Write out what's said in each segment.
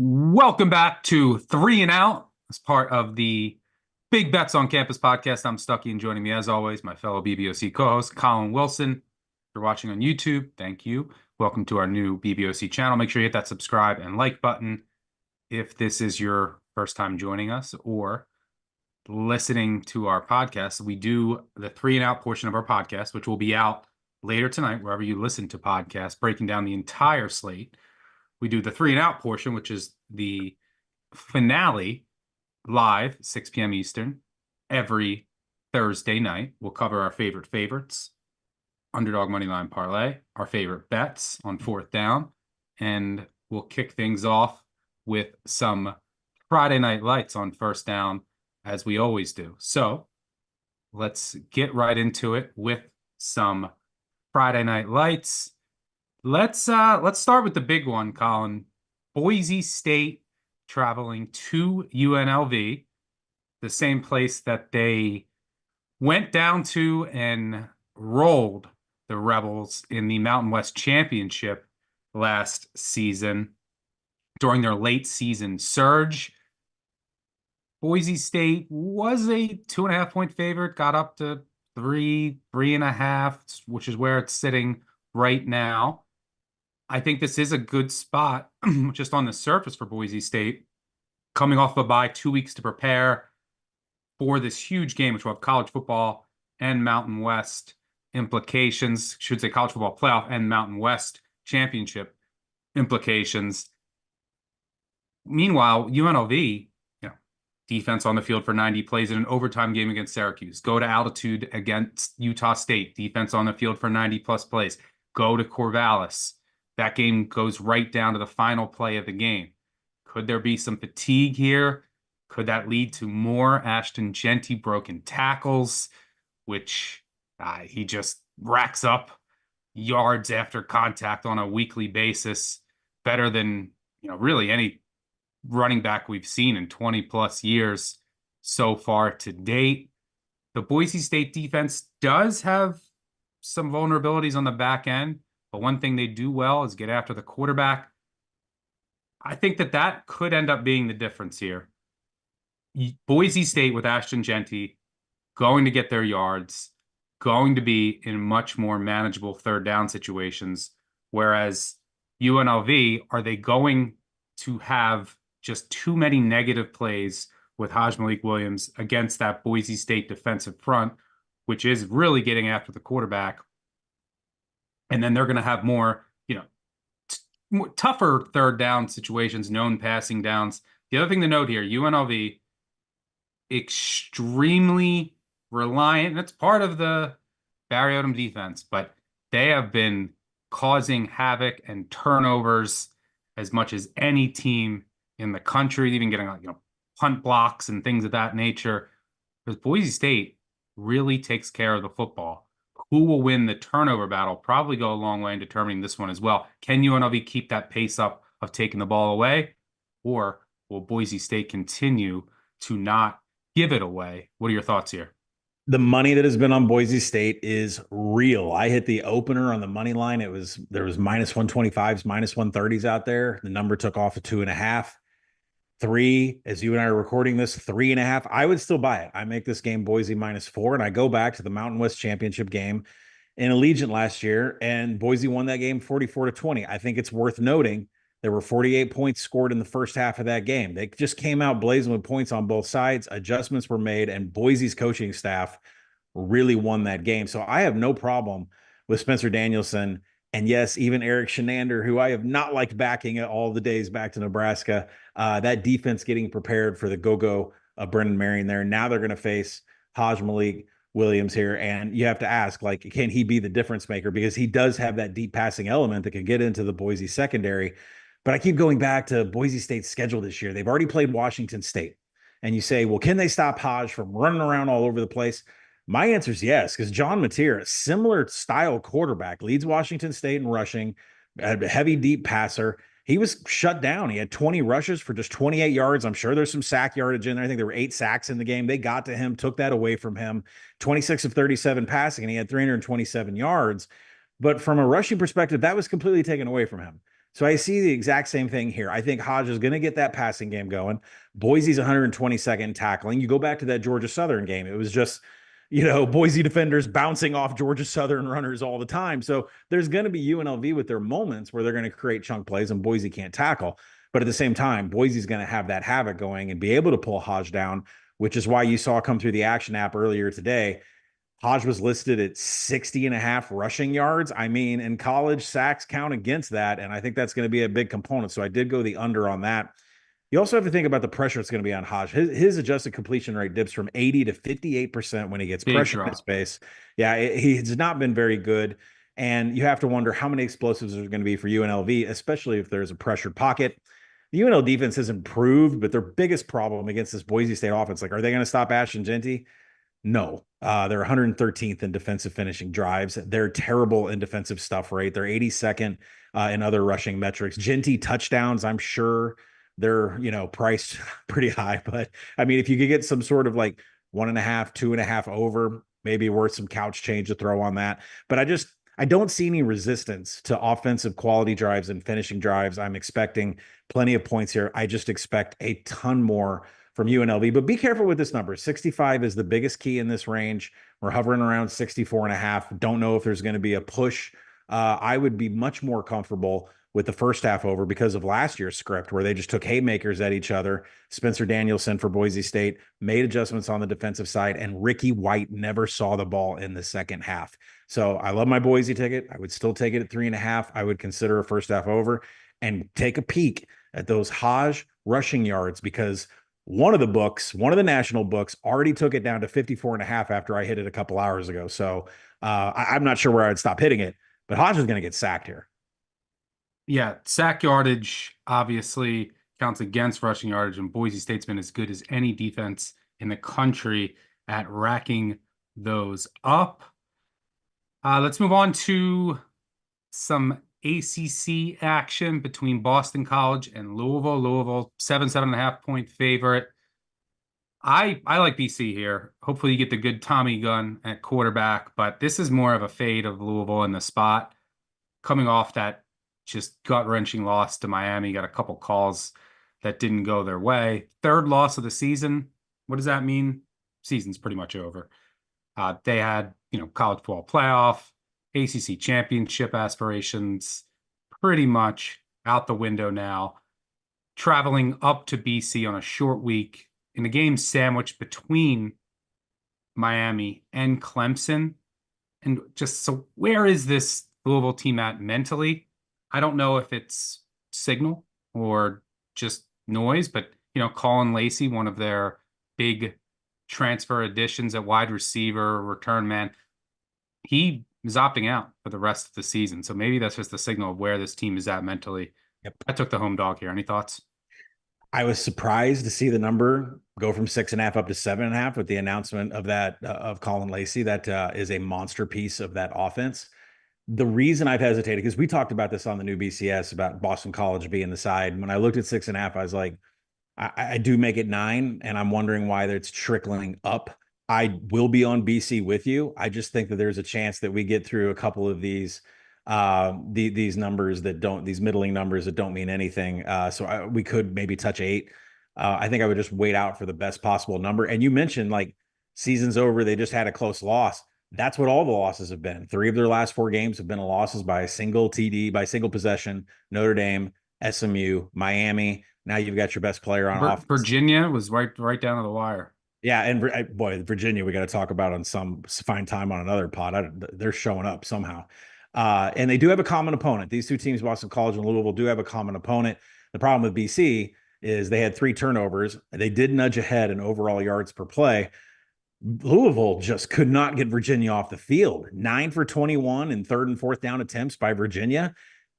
Welcome back to Three and Out as part of the Big Bets on Campus podcast. I'm Stuckey, and joining me as always, my fellow BBOC co-host, Colin Wilson. If you're watching on YouTube, thank you. Welcome to our new BBOC channel. Make sure you hit that subscribe and like button if this is your first time joining us or listening to our podcast. We do the Three and Out portion of our podcast, which will be out later tonight, wherever you listen to podcasts, breaking down the entire slate. We do the Three and Out portion, which is the finale, live, 6 p.m. Eastern, every Thursday night. We'll cover our favorite favorites, underdog moneyline parlay, our favorite bets on fourth down, and we'll kick things off with some Friday night lights on first down, as we always do. So let's get right into it with some Friday night lights. Let's start with the big one, Colin. Boise State traveling to UNLV, the same place that they went down to and rolled the Rebels in the Mountain West Championship last season during their late season surge. Boise State was a 2.5-point favorite, got up to 3.5, which is where it's sitting right now. I think this is a good spot just on the surface for Boise State, coming off a bye, 2 weeks to prepare for this huge game, which will have college football and Mountain West implications, should say college football playoff and Mountain West championship implications. Meanwhile, UNLV, defense on the field for 90 plays in an overtime game against Syracuse. Go to altitude against Utah State, defense on the field for 90-plus plays. Go to Corvallis. That game goes right down to the final play of the game. Could there be some fatigue here? Could that lead to more Ashton Jeanty broken tackles, which he just racks up yards after contact on a weekly basis, better than really any running back we've seen in 20-plus years so far to date. The Boise State defense does have some vulnerabilities on the back end, but one thing they do well is get after the quarterback. I think that could end up being the difference here. Boise State with Ashton Jeanty going to get their yards, going to be in much more manageable third down situations, whereas UNLV, are they going to have just too many negative plays with Malik Williams against that Boise State defensive front, which is really getting after the quarterback? And then they're going to have more, more tougher third down situations, known passing downs. The other thing to note here, UNLV, extremely reliant, and it's part of the Barry Odom defense, but they have been causing havoc and turnovers as much as any team in the country, even getting punt blocks and things of that nature. Because Boise State really takes care of the football. Who will win the turnover battle probably go a long way in determining this one as well. Can UNLV keep that pace up of taking the ball away, or will Boise State continue to not give it away? What are your thoughts here? The money that has been on Boise State is real. I hit the opener on the money line. There was minus 125s, minus 130s out there. The number took off at 2.5. 3, as you and I are recording this, 3.5. I would still buy it. I make this game Boise -4, and I go back to the Mountain West Championship game in Allegiant last year, and Boise won that game 44-20. I think it's worth noting there were 48 points scored in the first half of that game. They just came out blazing with points on both sides. Adjustments were made, and Boise's coaching staff really won that game. So I have no problem with Spencer Danielson. And yes, even Eric Shenander, who I have not liked backing all the days back to Nebraska, that defense getting prepared for the go-go of Brendan Marion there. Now they're going to face Malik Williams here. And you have to ask, can he be the difference maker? Because he does have that deep passing element that can get into the Boise secondary. But I keep going back to Boise State's schedule this year. They've already played Washington State. And you say, well, can they stop Hodge from running around all over the place? My answer is yes, because John Mateer, a similar style quarterback, leads Washington State in rushing, a heavy, deep passer. He was shut down. He had 20 rushes for just 28 yards. I'm sure there's some sack yardage in there. I think there were 8 sacks in the game. They got to him, took that away from him. 26 of 37 passing, and he had 327 yards. But from a rushing perspective, that was completely taken away from him. So I see the exact same thing here. I think Hodge is going to get that passing game going. Boise's 122nd tackling. You go back to that Georgia Southern game. It was just, Boise defenders bouncing off Georgia Southern runners all the time. So there's going to be UNLV with their moments where they're going to create chunk plays and Boise can't tackle. But at the same time, Boise's going to have that havoc going and be able to pull Hodge down, which is why you saw come through the action app earlier today. Hodge was listed at 60 and a half rushing yards. I mean, in college, sacks count against that. And I think that's going to be a big component. So I did go the under on that. You also have to think about the pressure it's going to be on Hodge. His adjusted completion rate dips from 80 to 58% when he gets Big pressure in drop. his face. Yeah, he has not been very good. And you have to wonder how many explosives there's going to be for UNLV, especially if there's a pressured pocket. The UNL defense has improved, but their biggest problem against this Boise State offense, like, are they going to stop Ashton Jeanty? No, they're 113th in defensive finishing drives. They're terrible in defensive stuff rate. They're 82nd in other rushing metrics. Jeanty touchdowns, I'm sure they're, priced pretty high. But I mean, if you could get some sort of like 1.5, 2.5 over, maybe worth some couch change to throw on that. But I don't see any resistance to offensive quality drives and finishing drives. I'm expecting plenty of points here. I just expect a ton more from UNLV, but be careful with this number. 65 is the biggest key in this range. We're hovering around 64.5. Don't know if there's going to be a push. I would be much more comfortable with the first half over because of last year's script where they just took haymakers at each other. Spencer Danielson for Boise State made adjustments on the defensive side, and Ricky White never saw the ball in the second half. So I love my Boise ticket. I would still take it at 3.5. I would consider a first half over and take a peek at those Hodge rushing yards because one of the national books already took it down to 54.5 after I hit it a couple hours ago. So I'm not sure where I'd stop hitting it, but Hodge is going to get sacked here. Yeah, sack yardage obviously counts against rushing yardage, and Boise State's been as good as any defense in the country at racking those up. Let's move on to some ACC action between Boston College and Louisville. Louisville, 7.5 point favorite. I like BC here. Hopefully you get the good Tommy gun at quarterback, but this is more of a fade of Louisville in the spot. Coming off that just gut-wrenching loss to Miami, got a couple calls that didn't go their way. Third loss of the season. What does that mean? Season's pretty much over. They had, college football playoff, ACC championship aspirations, pretty much out the window now. Traveling up to BC on a short week in a game sandwiched between Miami and Clemson. And just so where is this Louisville team at mentally? I don't know if it's signal or just noise, but Colin Lacey, one of their big transfer additions at wide receiver, return man, he is opting out for the rest of the season. So maybe that's just the signal of where this team is at mentally. Yep. I took the home dog here. Any thoughts? I was surprised to see the number go from 6.5 up to 7.5 with the announcement of that of Colin Lacey. That is a monster piece of that offense. The reason I've hesitated, because we talked about this on the new BCS about Boston College being the side. When I looked at 6.5, I was like, I do make it 9, and I'm wondering why it's trickling up. I will be on BC with you. I just think that there's a chance that we get through a couple of these numbers that don't, these middling numbers that don't mean anything. So we could maybe touch 8. I think I would just wait out for the best possible number. And you mentioned like season's over. They just had a close loss. That's what all the losses have been. 3 of their last 4 games have been losses by a single TD, by single possession. Notre Dame, SMU, Miami. Now you've got your best player on offense. Virginia was right down to the wire. Yeah, and boy, Virginia, we got to talk about on some fine time on another pod. They're showing up somehow. And they do have a common opponent. These two teams, Boston College and Louisville, do have a common opponent. The problem with BC is they had 3 turnovers. They did nudge ahead in overall yards per play. Louisville just could not get Virginia off the field. 9 for 21 in third and fourth down attempts by Virginia.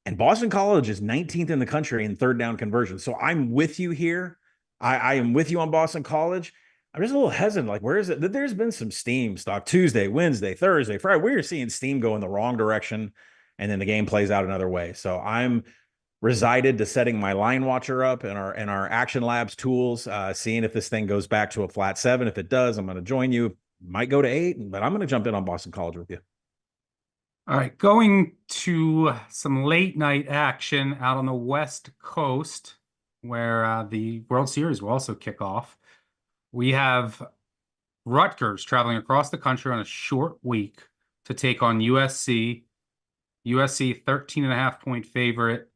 And Boston College is 19th in the country in third down conversion. So I'm with you here. I am with you on Boston College. I'm just a little hesitant. Like, where is it? There's been some steam stock Tuesday, Wednesday, Thursday, Friday. We're seeing steam go in the wrong direction, and then the game plays out another way. So I'm resided to setting my line watcher up in our Action Labs tools, seeing if this thing goes back to a flat 7. If it does, I'm going to join you. Might go to 8, but I'm going to jump in on Boston College with you. All right, going to some late night action out on the West Coast, where the World Series will also kick off. We have Rutgers traveling across the country on a short week to take on USC. USC 13 and a half point favorite.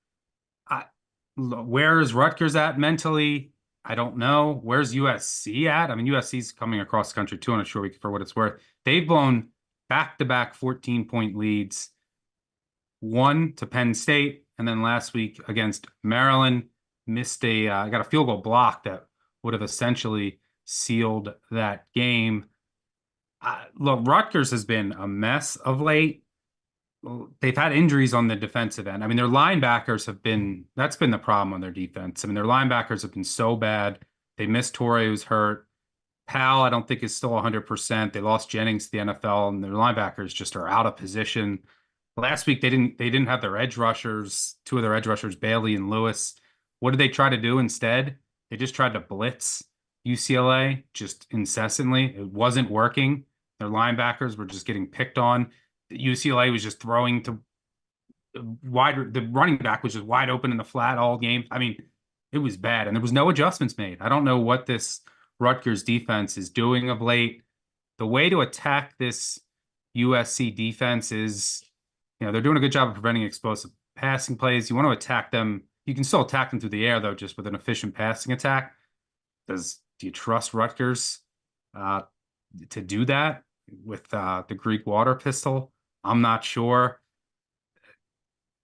Where is Rutgers at mentally? I don't know. Where's USC at? I mean, USC's coming across the country too on a short week for what it's worth. They've blown back-to-back 14-point leads, one to Penn State, and then last week against Maryland, got a field goal block that would have essentially sealed that game. Look, Rutgers has been a mess of late. They've had injuries on the defensive end. I mean, their linebackers that's been the problem on their defense. I mean, their linebackers have been so bad. They missed Torrey, who's hurt. Powell, I don't think is still 100%. They lost Jennings to the NFL, and their linebackers just are out of position. Last week, they didn't have their edge rushers, two of their edge rushers, Bailey and Lewis. What did they try to do instead? They just tried to blitz UCLA just incessantly. It wasn't working. Their linebackers were just getting picked on. UCLA was just throwing to wide. The running back was just wide open in the flat all game. I mean, it was bad, and there was no adjustments made. I don't know what this Rutgers defense is doing of late. The way to attack this USC defense is, they're doing a good job of preventing explosive passing plays. You want to attack them. You can still attack them through the air, though, just with an efficient passing attack. Do you trust Rutgers to do that with the Greek water pistol? I'm not sure.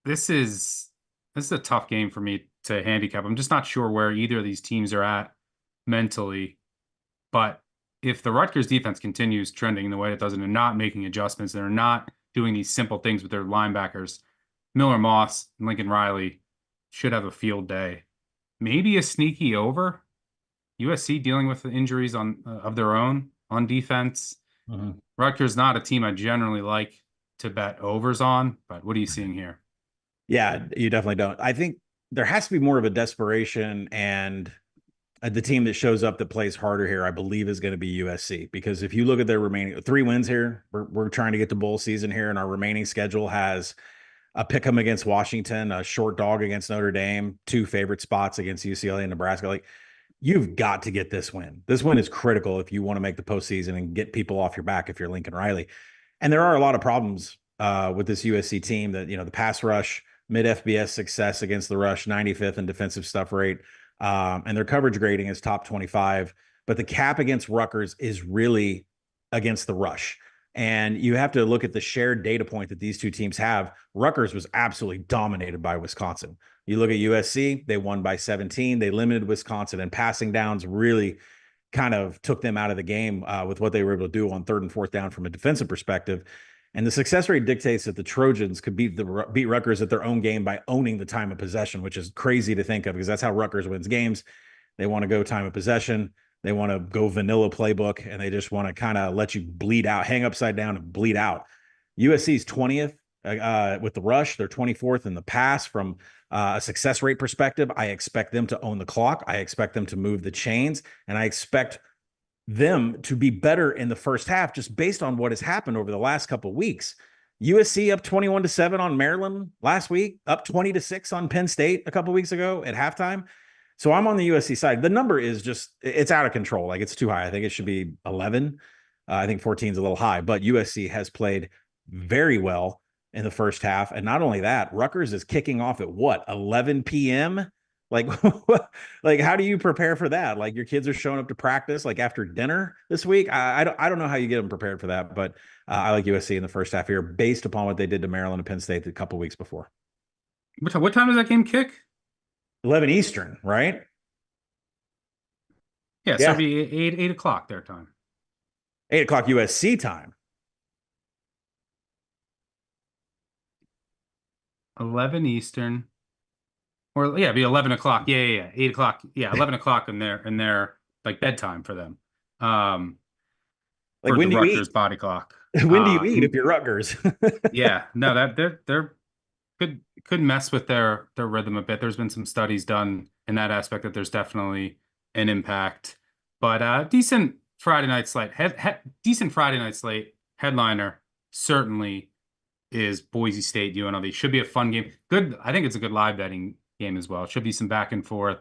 This is a tough game for me to handicap. I'm just not sure where either of these teams are at mentally. But if the Rutgers defense continues trending the way it does and they're not making adjustments, they're not doing these simple things with their linebackers, Miller Moss and Lincoln Riley should have a field day. Maybe a sneaky over. USC dealing with the injuries of their own on defense. Mm-hmm. Rutgers not a team I generally like to bet overs on, but what are you seeing here? Yeah, you definitely don't. I think there has to be more of a desperation, and the team that shows up that plays harder here, I believe, is going to be USC, because if you look at their remaining 3 wins here, we're trying to get to bowl season here, and our remaining schedule has a pick 'em against Washington, a short dog against Notre Dame, 2 favorite spots against UCLA and Nebraska. Like, you've got to get this win. This win is critical if you want to make the postseason and get people off your back if you're Lincoln Riley. And there are a lot of problems with this USC team that, the pass rush, mid FBS success against the rush, 95th in defensive stuff rate. And their coverage grading is top 25. But the cap against Rutgers is really against the rush. And you have to look at the shared data point that these two teams have. Rutgers was absolutely dominated by Wisconsin. You look at USC, they won by 17. They limited Wisconsin, and passing downs really kind of took them out of the game with what they were able to do on 3rd and 4th down from a defensive perspective. And the success rate dictates that the Trojans could beat Rutgers at their own game by owning the time of possession, which is crazy to think of, because that's how Rutgers wins games. They want to go time of possession. They want to go vanilla playbook, and they just want to kind of let you bleed out, hang upside down and bleed out. USC's 20th with the rush. They're 24th in the pass from a success rate perspective. I expect them to own the clock. I expect them to move the chains, and I expect them to be better in the first half just based on what has happened over the last couple of weeks. USC up 21-7 on Maryland last week, up 20-6 on Penn State a couple of weeks ago at halftime. So I'm on the USC side. The number is it's out of control. Like, it's too high. I think it should be 11. I think 14 is a little high, but USC has played very well in the first half. And not only that, Rutgers is kicking off at 11 p.m. Like, like, how do you prepare for that? Like, your kids are showing up to practice like after dinner this week. I don't know how you get them prepared for that, but I like USC in the first half here based upon what they did to Maryland and Penn State a couple of weeks before. What time does that game kick? 11 Eastern, right? Yeah, so it'll be 8 o'clock their time. 8 o'clock USC time. 11 Eastern. Or it'd be 11 o'clock. Yeah. 8 o'clock. Yeah, 11 o'clock in their like bedtime for them. Like, for when the do you Rutgers eat? body clock. When do you eat if you're Rutgers? Yeah, no, that they're could mess with their rhythm a bit. There's been some studies done in that aspect that there's definitely an impact. But decent Friday night slate. Decent Friday night slate. Headliner, certainly is Boise State UNLV. Should be a fun game. Good. I think it's a good live betting game as well. It should be some back and forth.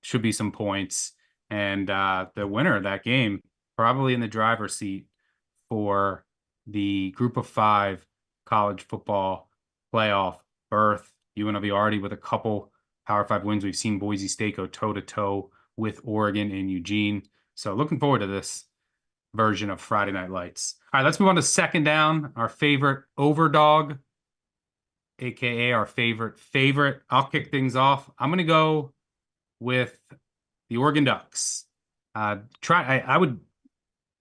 Should be some points. And the winner of that game probably in the driver's seat for the Group of 5 college football playoff berth. UNLV already with a couple Power 5 wins. We've seen Boise State go toe-to-toe with Oregon and Eugene. So looking forward to this version of Friday Night Lights. All right, let's move on to second down, our favorite overdog, aka our favorite. I'll kick things off. I'm going to go with the Oregon Ducks. I would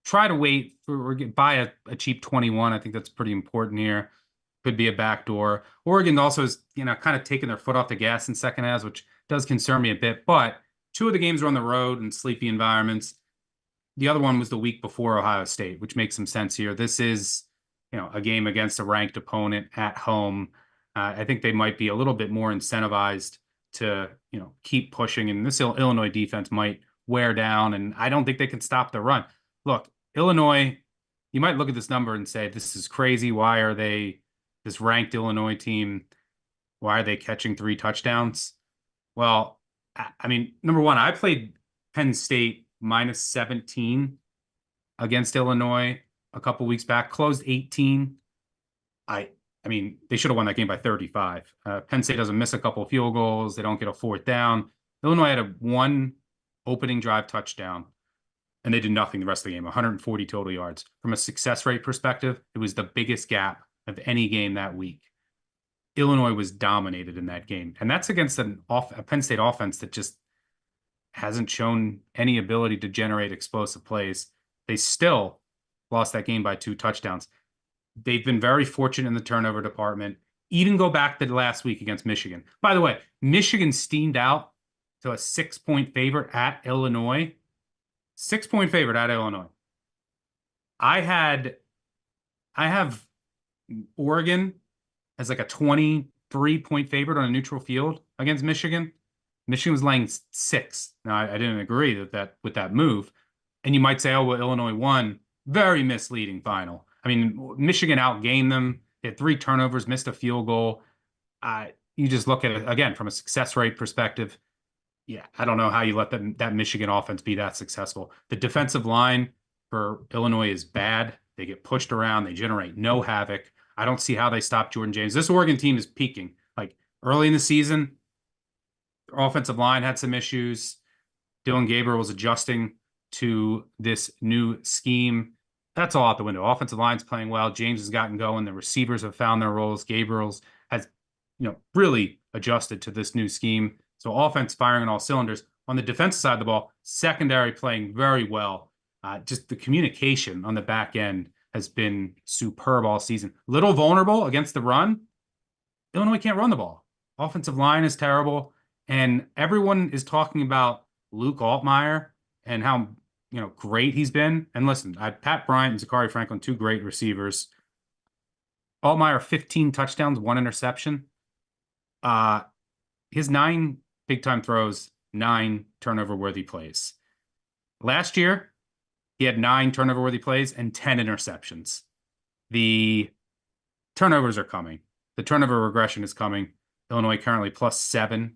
try to wait for buy a cheap 21. I think that's pretty important here. Could be a backdoor. Oregon also is, kind of taking their foot off the gas in second halves, which does concern me a bit. But 2 of the games were on the road in sleepy environments. The other one was the week before Ohio State, which makes some sense here. This is, a game against a ranked opponent at home. I think they might be a little bit more incentivized to, keep pushing. And this Illinois defense might wear down, and I don't think they can stop the run. Look, Illinois, you might look at this number and say, this is crazy. Why are they, this ranked Illinois team, why are they catching 3 touchdowns? Well, I mean, number one, I played Penn State -17 against Illinois a couple weeks back, closed 18. I mean, they should have won that game by 35. Penn State doesn't miss a couple of field goals. They don't get a 4th down. Illinois had a 1 opening drive touchdown, and they did nothing the rest of the game, 140 total yards. From a success rate perspective, it was the biggest gap of any game that week. Illinois was dominated in that game, and that's against a Penn State offense that just hasn't shown any ability to generate explosive plays. They still lost that game by 2 touchdowns. They've been very fortunate in the turnover department. Even go back to last week against Michigan. By the way, Michigan steamed out to a 6-point favorite at Illinois. 6-point favorite at Illinois. I have Oregon as like a 23-point favorite on a neutral field against Michigan. Michigan was laying 6. Now, I didn't agree with that move. And you might say, oh, well, Illinois won. Very misleading final. I mean, Michigan outgained them. They had 3 turnovers, missed a field goal. You just look at it, again, from a success rate perspective. Yeah, I don't know how you let that Michigan offense be that successful. The defensive line for Illinois is bad. They get pushed around. They generate no havoc. I don't see how they stop Jordan James. This Oregon team is peaking. Like early in the season, their offensive line had some issues. Dylan Gabriel was adjusting to this new scheme. That's all out the window. Offensive line's playing well. James has gotten going. The receivers have found their roles. Gabriel's has, really adjusted to this new scheme. So offense firing on all cylinders. On the defensive side of the ball, secondary playing very well. Just the communication on the back end has been superb all season. Little vulnerable against the run. Illinois can't run the ball. Offensive line is terrible. And everyone is talking about Luke Altmaier and how, great he's been. And listen, Pat Bryant and Zachary Franklin, 2 great receivers. Altmaier, 15 touchdowns, 1 interception. His 9 big-time throws, 9 turnover-worthy plays. Last year, he had 9 turnover-worthy plays and 10 interceptions. The turnovers are coming. The turnover regression is coming. Illinois currently +7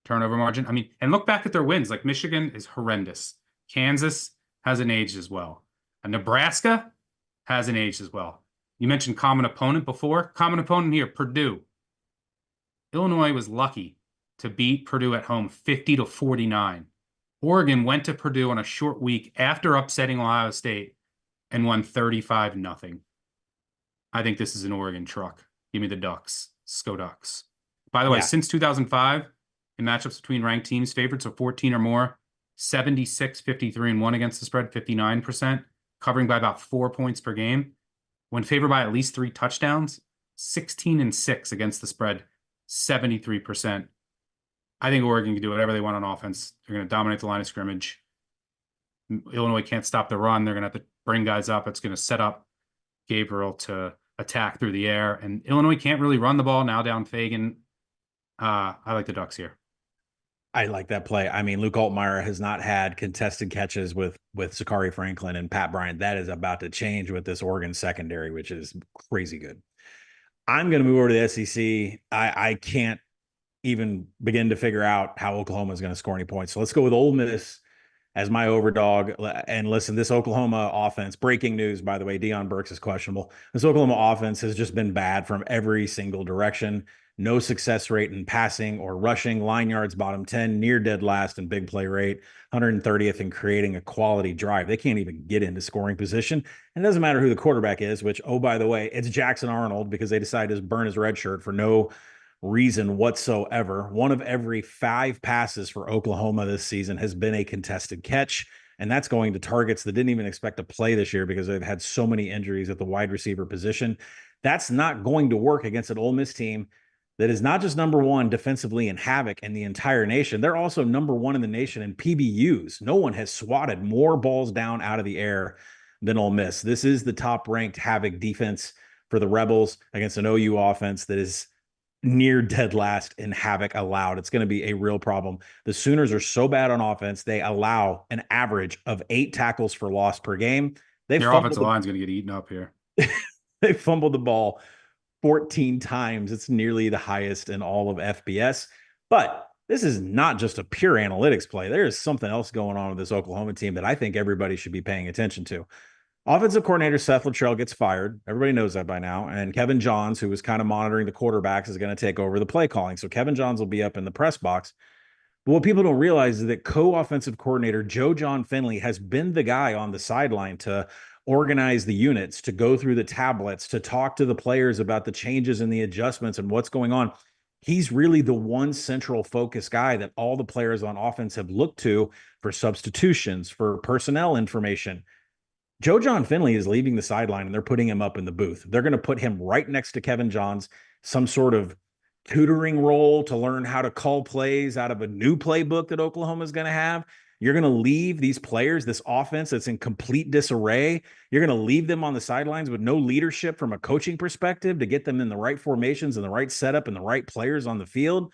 turnover margin. I mean, and look back at their wins. Like Michigan is horrendous. Kansas hasn't aged as well. And Nebraska hasn't aged as well. You mentioned common opponent before. Common opponent here, Purdue. Illinois was lucky to beat Purdue at home 50-49. Oregon went to Purdue on a short week after upsetting Ohio State and won 35-0. I think this is an Oregon truck. Give me the Ducks. Sco Ducks. By the way, since 2005, in matchups between ranked teams, favorites of 14 or more, 76, 53, and 1 against the spread, 59%, covering by about 4 points per game. When favored by at least 3 touchdowns, 16-6 against the spread, 73%. I think Oregon can do whatever they want on offense. They're going to dominate the line of scrimmage. Illinois can't stop the run. They're going to have to bring guys up. It's going to set up Gabriel to attack through the air. And Illinois can't really run the ball now down Fagan. I like the Ducks here. I like that play. I mean, Luke Altmaier has not had contested catches with Zachary Franklin and Pat Bryant. That is about to change with this Oregon secondary, which is crazy good. I'm going to move over to the SEC. I can't even begin to figure out how Oklahoma is going to score any points. So let's go with Ole Miss as my overdog. And listen, this Oklahoma offense, breaking news, by the way, Deion Burks is questionable. This Oklahoma offense has just been bad from every single direction. No success rate in passing or rushing, line yards bottom 10, near dead last in big play rate, 130th in creating a quality drive. They can't even get into scoring position. And it doesn't matter who the quarterback is, which, oh, by the way, it's Jackson Arnold because they decided to burn his red shirt for no reason whatsoever. One of every 5 passes for Oklahoma this season has been a contested catch, and that's going to targets that didn't even expect to play this year because they've had so many injuries at the wide receiver position. That's not going to work against an Ole Miss team that is not just number one defensively in havoc in the entire nation. They're also number one in the nation in PBUs. No one has swatted more balls down out of the air than Ole Miss. This is the top ranked havoc defense for the Rebels against an OU offense that is near dead last in havoc allowed. It's going to be a real problem. The Sooners are so bad on offense, they allow an average of 8 tackles for loss per game. Your offensive line's going to get eaten up here. They fumbled the ball 14 times. It's nearly the highest in all of FBS. But this is not just a pure analytics play. There is something else going on with this Oklahoma team that I think everybody should be paying attention to. Offensive coordinator Seth Luttrell gets fired. Everybody knows that by now. And Kevin Johns, who was kind of monitoring the quarterbacks, is going to take over the play calling. So Kevin Johns will be up in the press box. But what people don't realize is that co-offensive coordinator Joe John Finley has been the guy on the sideline to organize the units, to go through the tablets, to talk to the players about the changes and the adjustments and what's going on. He's really the one central focus guy that all the players on offense have looked to for substitutions, for personnel information. Joe John Finley is leaving the sideline and they're putting him up in the booth. They're going to put him right next to Kevin Johns, some sort of tutoring role to learn how to call plays out of a new playbook that Oklahoma is going to have. You're going to leave these players, this offense that's in complete disarray. You're going to leave them on the sidelines with no leadership from a coaching perspective to get them in the right formations and the right setup and the right players on the field.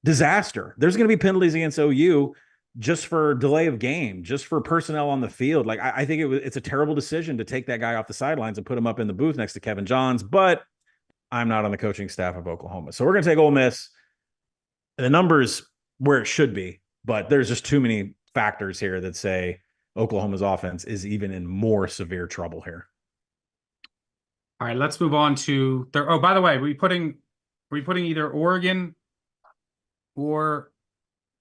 Disaster. There's going to be penalties against OU just for delay of game, just for personnel on the field. Like, I think it's a terrible decision to take that guy off the sidelines and put him up in the booth next to Kevin Johns, but I'm not on the coaching staff of Oklahoma. So we're going to take Ole Miss. The numbers where it should be, but there's just too many factors here that say Oklahoma's offense is even in more severe trouble here. All right, let's move on to oh, by the way, are we putting either Oregon or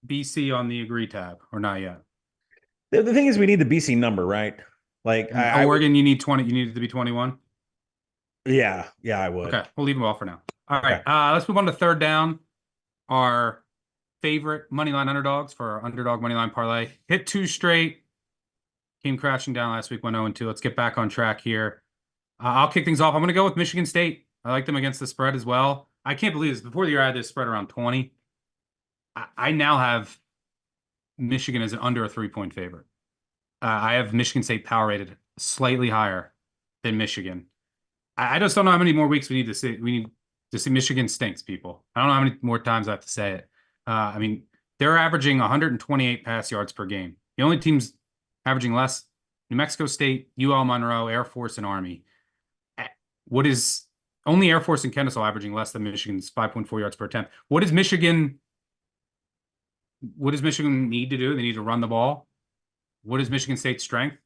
BC on the agree tab or not yet? The thing is, we need the BC number, right? Like Oregon, you need 20. You need it to be 21. Yeah, I would. Okay, we'll leave them off for now. All right, let's move on to third down. Our favorite moneyline underdogs for our underdog moneyline parlay. Hit 2 straight. Came crashing down last week, went 0-2. Let's get back on track here. I'll kick things off. I'm going to go with Michigan State. I like them against the spread as well. I can't believe this. Before the year, I had this spread around 20. I now have Michigan as an under a 3-point favorite. I have Michigan State power rated slightly higher than Michigan. I just don't know how many more weeks we need to see. We need to see Michigan stinks, people. I don't know how many more times I have to say it. I mean, they're averaging 128 pass yards per game. The only teams averaging less, New Mexico State, UL Monroe, Air Force, and Army. What is only Air Force and Kennesaw averaging less than Michigan's 5.4 yards per attempt? What does Michigan need to do? They need to run the ball. What is Michigan State's strength?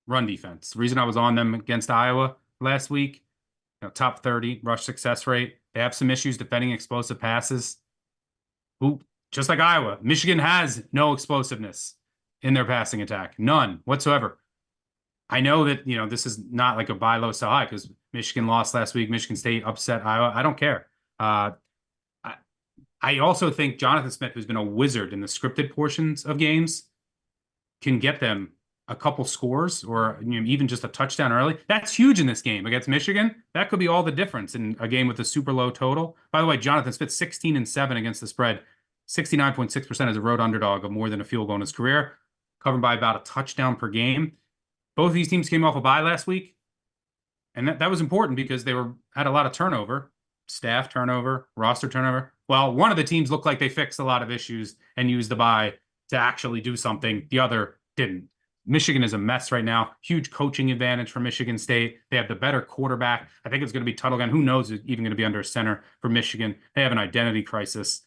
Run defense. The reason I was on them against Iowa last week, top 30 rush success rate. They have some issues defending explosive passes. Just like Iowa, Michigan has no explosiveness in their passing attack. None whatsoever. I know that, this is not like a buy low, sell high because Michigan lost last week. Michigan State upset Iowa. I don't care. I also think Jonathan Smith, who's been a wizard in the scripted portions of games, can get them a couple scores or even just a touchdown early. That's huge in this game against Michigan. That could be all the difference in a game with a super low total. By the way, Jonathan Smith, 16-7 against the spread, 69.6% as a road underdog of more than a field goal in his career, covered by about a touchdown per game. Both of these teams came off a bye last week, and that was important because they had a lot of turnover, staff turnover, roster turnover. Well, one of the teams looked like they fixed a lot of issues and used the bye to actually do something. The other didn't. Michigan is a mess right now. Huge coaching advantage for Michigan State. They have the better quarterback. I think it's going to be Tuttle again. Who knows if even going to be under center for Michigan. They have an identity crisis.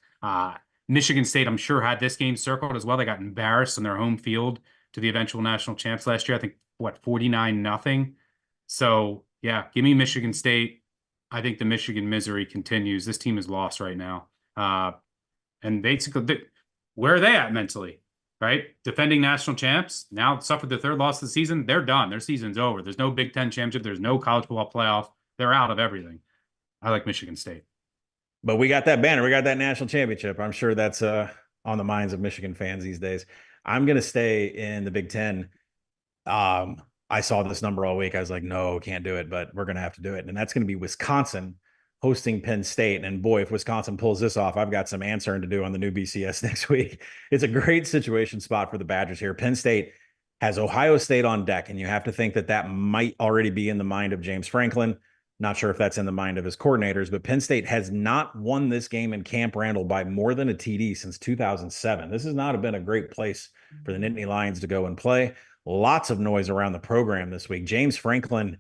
Michigan State, I'm sure, had this game circled as well. They got embarrassed on their home field to the eventual national champs last year. I think, what, 49-0. So, yeah, give me Michigan State. I think the Michigan misery continues. This team is lost right now. And basically, where are they at mentally? Right? Defending national champs, now suffered their third loss of the season. They're done. Their season's over. There's no Big Ten championship. There's no college football playoff. They're out of everything. I like Michigan State. But we got that banner. We got that national championship. I'm sure that's on the minds of Michigan fans these days. I'm going to stay in the Big Ten. I saw this number all week. I was like, no, can't do it, but we're going to have to do it. And that's going to be Wisconsin hosting Penn State. And boy, if Wisconsin pulls this off, I've got some answering to do on the new BCS next week. It's a great situation spot for the Badgers here. Penn State has Ohio State on deck, and you have to think that that might already be in the mind of James Franklin. Not sure if that's in the mind of his coordinators, but Penn State has not won this game in Camp Randall by more than a TD since 2007. This has not been a great place for the Nittany Lions to go and play. Lots of noise around the program this week. James Franklin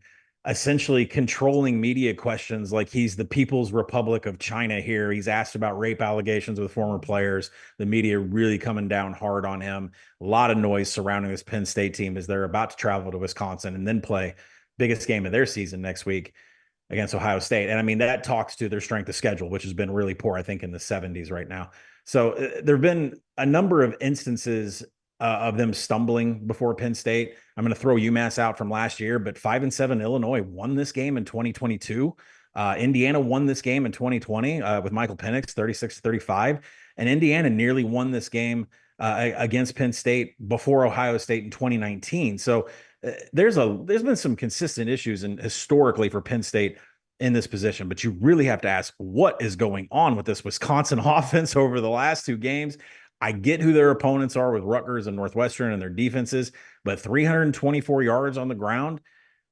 essentially controlling media questions like he's the People's Republic of China here. He's asked about rape allegations with former players. The media really coming down hard on him. A lot of noise surrounding this Penn State team as they're about to travel to Wisconsin and then play biggest game of their season next week against Ohio State. And I mean, that talks to their strength of schedule, which has been really poor, I think, in the 70s right now. So there have been a number of instances of them stumbling before Penn State. I'm going to throw UMass out from last year, but 5-7 Illinois won this game in 2022. Indiana won this game in 2020 with Michael Penix, 36-35. And Indiana nearly won this game against Penn State before Ohio State in 2019. So there's been some consistent issues and historically for Penn State in this position, but you really have to ask what is going on with this Wisconsin offense over the last two games. I get who their opponents are with Rutgers and Northwestern and their defenses, but 324 yards on the ground,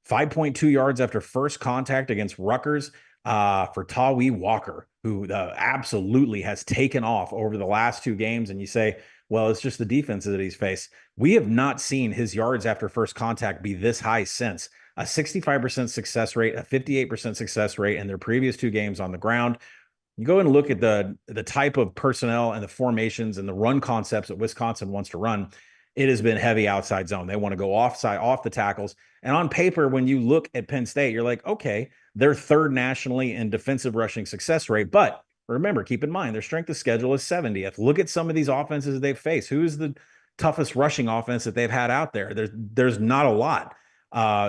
5.2 yards after first contact against Rutgers for Tawee Walker, who absolutely has taken off over the last two games. And you say, well, it's just the defenses that he's faced. We have not seen his yards after first contact be this high since. A 65% success rate, a 58% success rate in their previous two games on the ground. You go and look at the type of personnel and the formations and the run concepts that Wisconsin wants to run. It has been heavy outside zone. They want to go off the tackles. And on paper, when you look at Penn State, you're like, okay, they're third nationally in defensive rushing success rate. But remember, keep in mind, their strength of schedule is 70th. Look at some of these offenses they've faced. Who is the toughest rushing offense that they've had out there? There's not a lot.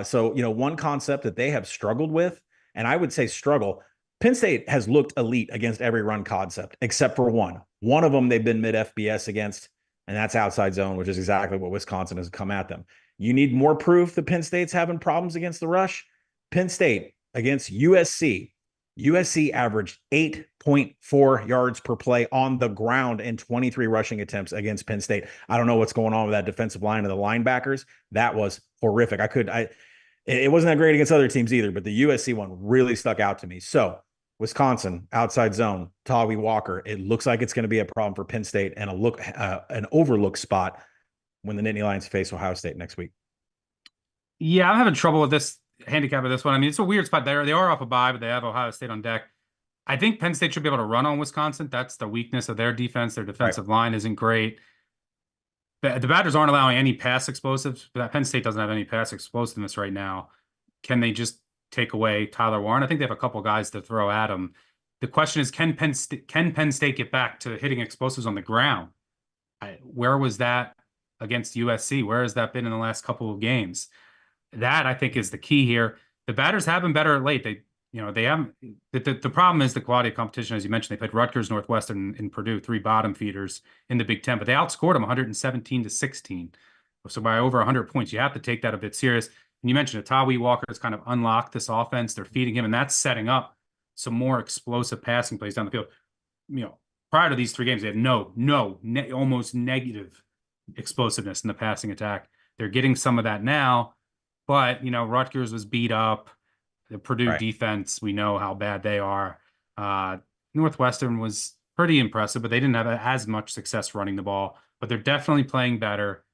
So, one concept that they have struggled with, and I would say struggle, Penn State has looked elite against every run concept except for one. One of them they've been mid-FBS against, and that's outside zone, which is exactly what Wisconsin has come at them. You need more proof that Penn State's having problems against the rush? Penn State against USC. USC averaged 8.4 yards per play on the ground in 23 rushing attempts against Penn State. I don't know what's going on with that defensive line and the linebackers. That was horrific. It wasn't that great against other teams either, but the USC one really stuck out to me. So Wisconsin, outside zone, Tawee Walker. It looks like it's going to be a problem for Penn State and an overlooked spot when the Nittany Lions face Ohio State next week. Yeah, I'm having trouble with this handicap of this one. I mean, it's a weird spot there. They are off a bye, but they have Ohio State on deck. I think Penn State should be able to run on Wisconsin. That's the weakness of their defense. Their defensive line isn't great. The Badgers aren't allowing any pass explosives. Penn State doesn't have any pass explosiveness right now. Can they just take away Tyler Warren? I think they have a couple guys to throw at him. The question is, can Penn State get back to hitting explosives on the ground? Where was that against USC? Where has that been in the last couple of games? That, I think, is the key here. The Badgers have been better late. They haven't. The problem is the quality of competition, as you mentioned. They played Rutgers, Northwestern, and Purdue, three bottom feeders in the Big Ten, but they outscored them 117-16. So by over 100 points, you have to take that a bit serious. And you mentioned Tawee Walker has kind of unlocked this offense. They're feeding him, and that's setting up some more explosive passing plays down the field. Prior to these three games, they had almost negative explosiveness in the passing attack. They're getting some of that now, but Rutgers was beat up. The Purdue defense, we know how bad they are. Northwestern was pretty impressive, but they didn't have as much success running the ball. But they're definitely playing better.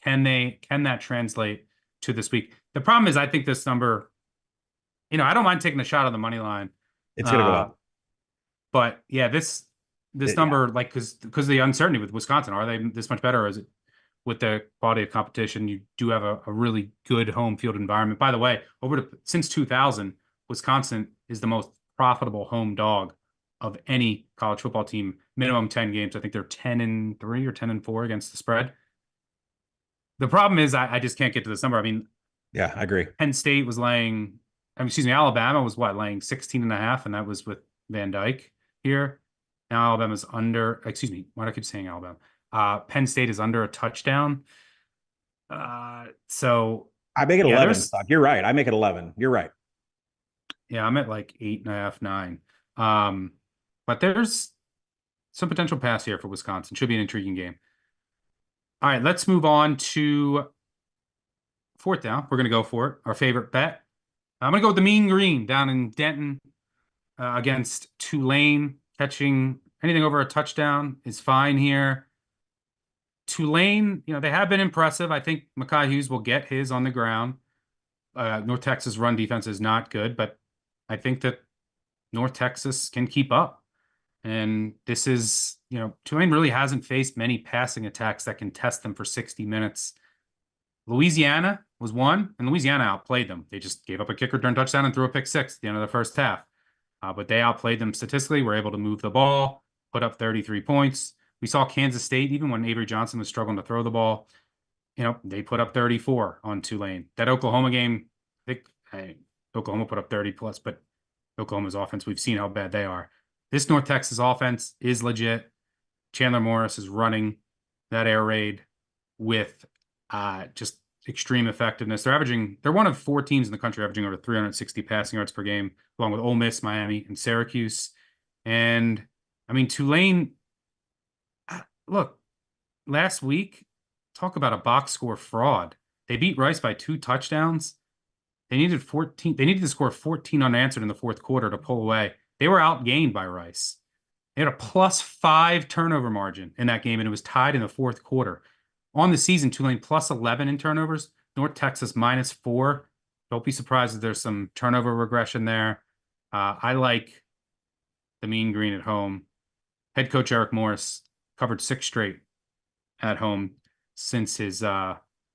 Can that translate to this week? The problem is I think this number, I don't mind taking a shot on the money line. It's going to go up. But yeah, this number, like, because of the uncertainty with Wisconsin, are they this much better, or is it with the quality of competition? You do have a really good home field environment. By the way, since 2000, Wisconsin is the most profitable home dog of any college football team. Minimum 10 games. I think they're 10-3 or 10-4 against the spread. The problem is I just can't get to this number. I mean, yeah, I agree. Penn State was Alabama was laying 16.5, and that was with Van Dyke here. Now Alabama's under, why do I keep saying Alabama? Penn State is under a touchdown. So I make it 11. You're right. I make it 11. You're right. Yeah, I'm at like 8.5, 9. But there's some potential pass here for Wisconsin. Should be an intriguing game. All right, let's move on to fourth down. We're going to go for it. Our favorite bet. I'm going to go with the Mean Green down in Denton against Tulane. Catching anything over a touchdown is fine here. Tulane, they have been impressive. I think Mekhi Hughes will get his on the ground. North Texas run defense is not good, but I think that North Texas can keep up. And this is, Tulane really hasn't faced many passing attacks that can test them for 60 minutes. Louisiana was one, and Louisiana outplayed them. They just gave up a kick return touchdown and threw a pick six at the end of the first half. But they outplayed them statistically, were able to move the ball, put up 33 points. We saw Kansas State, even when Avery Johnson was struggling to throw the ball, they put up 34 on Tulane. That Oklahoma game, I think Oklahoma put up 30 plus, but Oklahoma's offense, we've seen how bad they are. This North Texas offense is legit. Chandler Morris is running that air raid with just extreme effectiveness. They're one of 4 teams in the country averaging over 360 passing yards per game, along with Ole Miss, Miami, and Syracuse. And I mean, Tulane, look, last week, talk about a box score fraud. They beat Rice by 2 touchdowns. They needed to score 14 unanswered in the fourth quarter to pull away. They were outgained by Rice. They had a +5 turnover margin in that game, and it was tied in the fourth quarter. On the season, Tulane +11 in turnovers, North Texas -4. Don't be surprised if there's some turnover regression there. I like the Mean Green at home. Head coach Eric Morris covered 6 straight at home since his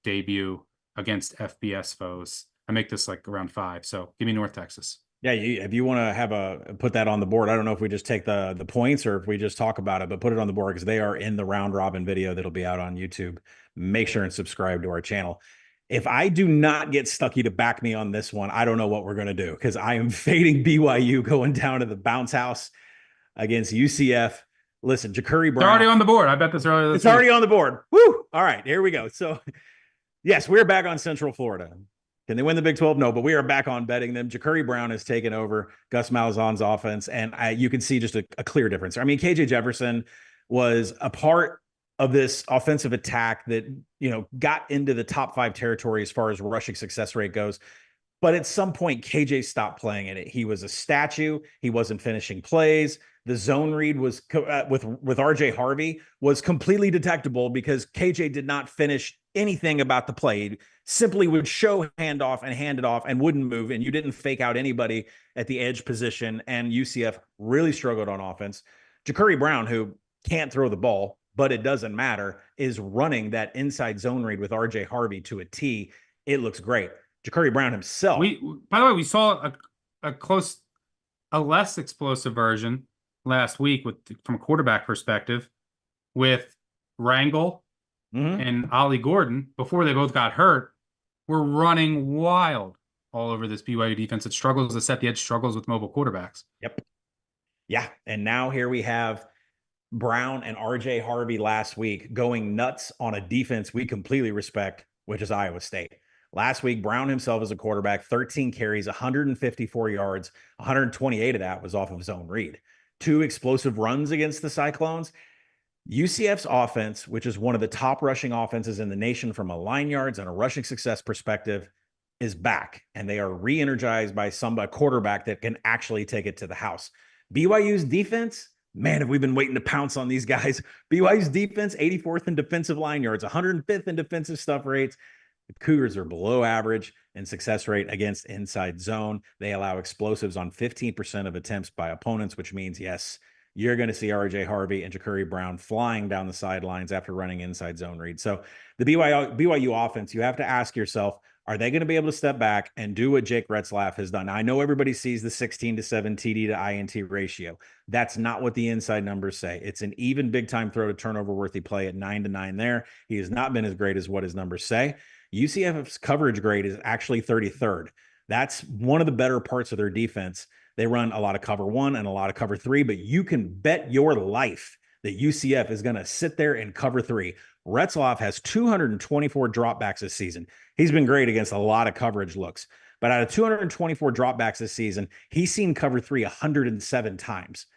debut against FBS foes. I make this like around 5, so give me North Texas. Yeah, if you want to put that on the board, I don't know if we just take the points or if we just talk about it, but put it on the board because they are in the round robin video that'll be out on YouTube. Make sure and subscribe to our channel. If I do not get Stuckey to back me on this one, I don't know what we're going to do because I am fading BYU going down to the bounce house against UCF. Listen, Ja'Cory Brown. They're already on the board. I bet this earlier. It's already on the board. Woo! All right, here we go. So, yes, we're back on Central Florida. Can they win the Big 12? No, but we are back on betting them. Ja'Cory Brown has taken over Gus Malzahn's offense, and you can see just a clear difference. I mean, KJ Jefferson was a part of this offensive attack that, got into the top 5 territory as far as rushing success rate goes. But at some point, KJ stopped playing in it. He was a statue. He wasn't finishing plays. The zone read was with RJ Harvey was completely detectable because KJ did not finish anything about the play. He simply would show handoff and hand it off and wouldn't move. And you didn't fake out anybody at the edge position. And UCF really struggled on offense. Ja'Cory Brown, who can't throw the ball, but it doesn't matter, is running that inside zone read with RJ Harvey to a T. It looks great. Ja'Cory Brown himself. By the way, we saw a less explosive version last week from a quarterback perspective with Rangel and Ollie Gordon before they both got hurt. Were running wild all over this BYU defense. It struggles to set the edge, struggles with mobile quarterbacks. Yep. Yeah. And now here we have Brown and RJ Harvey last week going nuts on a defense we completely respect, which is Iowa State. Last week, Brown himself as a quarterback, 13 carries, 154 yards, 128 of that was off of zone read. 2 explosive runs against the Cyclones. UCF's offense, which is one of the top rushing offenses in the nation from a line yards and a rushing success perspective, is back, and they are re-energized by a quarterback that can actually take it to the house. BYU's defense, Man, have we been waiting to pounce on these guys? BYU's defense, 84th in defensive line yards, 105th in defensive stuff rates. The Cougars are below average in success rate against inside zone. They allow explosives on 15% of attempts by opponents, which means, yes, you're going to see RJ Harvey and Ja'Cory Brown flying down the sidelines after running inside zone reads. So the BYU offense, you have to ask yourself, are they going to be able to step back and do what Jake Retzlaff has done? Now, I know everybody sees the 16-7 TD to INT ratio. That's not what the inside numbers say. It's an even big-time throw to turnover-worthy play at 9-9 there. He has not been as great as what his numbers say. UCF's coverage grade is actually 33rd. That's one of the better parts of their defense. They run a lot of cover 1 and a lot of cover 3, but you can bet your life that UCF is going to sit there and cover 3. Retzlaff has 224 dropbacks this season. He's been great against a lot of coverage looks, but out of 224 dropbacks this season, he's seen cover 3 107 times.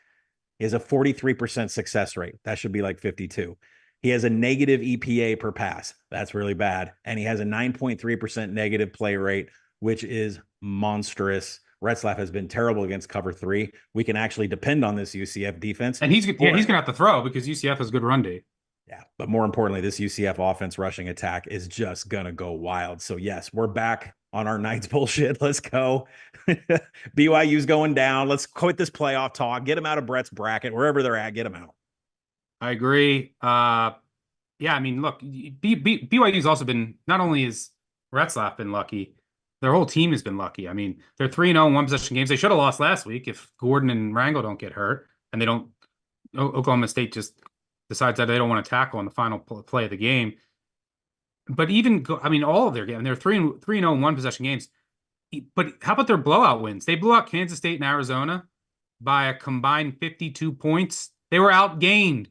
He has a 43% success rate. That should be like 52. He has a negative EPA per pass. That's really bad. And he has a 9.3% negative play rate, which is monstrous. Retzlaff has been terrible against cover 3. We can actually depend on this UCF defense. And he's going to have to throw because UCF has good run D. Yeah, but more importantly, this UCF offense rushing attack is just going to go wild. So, yes, we're back on our Knights bullshit. Let's go. BYU's going down. Let's quit this playoff talk. Get them out of Brett's bracket. Wherever they're at, get them out. I agree. Yeah, I mean, look, BYU's also been, not only has Retzlaff been lucky, their whole team has been lucky. I mean, they're 3-0 in one-possession games. They should have lost last week if Gordon and Rangel don't get hurt, and they don't. Oklahoma State just decides that they don't want to tackle on the final play of the game. But all of their games, they're 3-0 in one-possession games. But how about their blowout wins? They blew out Kansas State and Arizona by a combined 52 points. They were outgained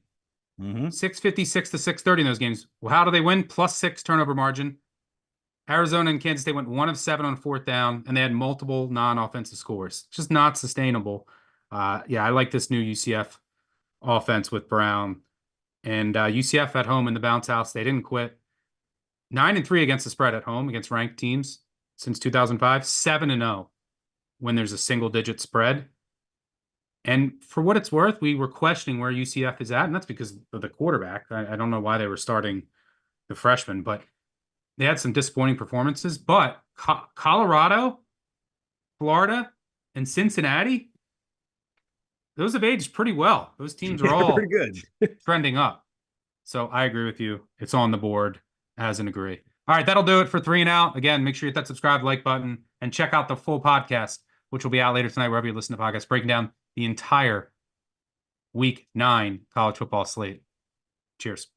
656 to 630 in those games. Well, how do they win? +6 turnover margin. Arizona and Kansas State went 1 of 7 on 4th down, and they had multiple non-offensive scores. Just not sustainable. Yeah, I like this new UCF offense with Brown. And UCF at home in the bounce house, they didn't quit. 9-3 against the spread at home against ranked teams since 2005. 7-0 when there's a single-digit spread. And for what it's worth, we were questioning where UCF is at, and that's because of the quarterback. I don't know why they were starting the freshman, but they had some disappointing performances. But Colorado, Florida, and Cincinnati, those have aged pretty well. Those teams are all pretty good. trending up. So I agree with you. It's on the board as an agree. All right, that'll do it for 3 and Out. Again, make sure you hit that subscribe, like button, and check out the full podcast, which will be out later tonight, wherever you listen to podcasts, breaking down the entire Week 9 college football slate. Cheers.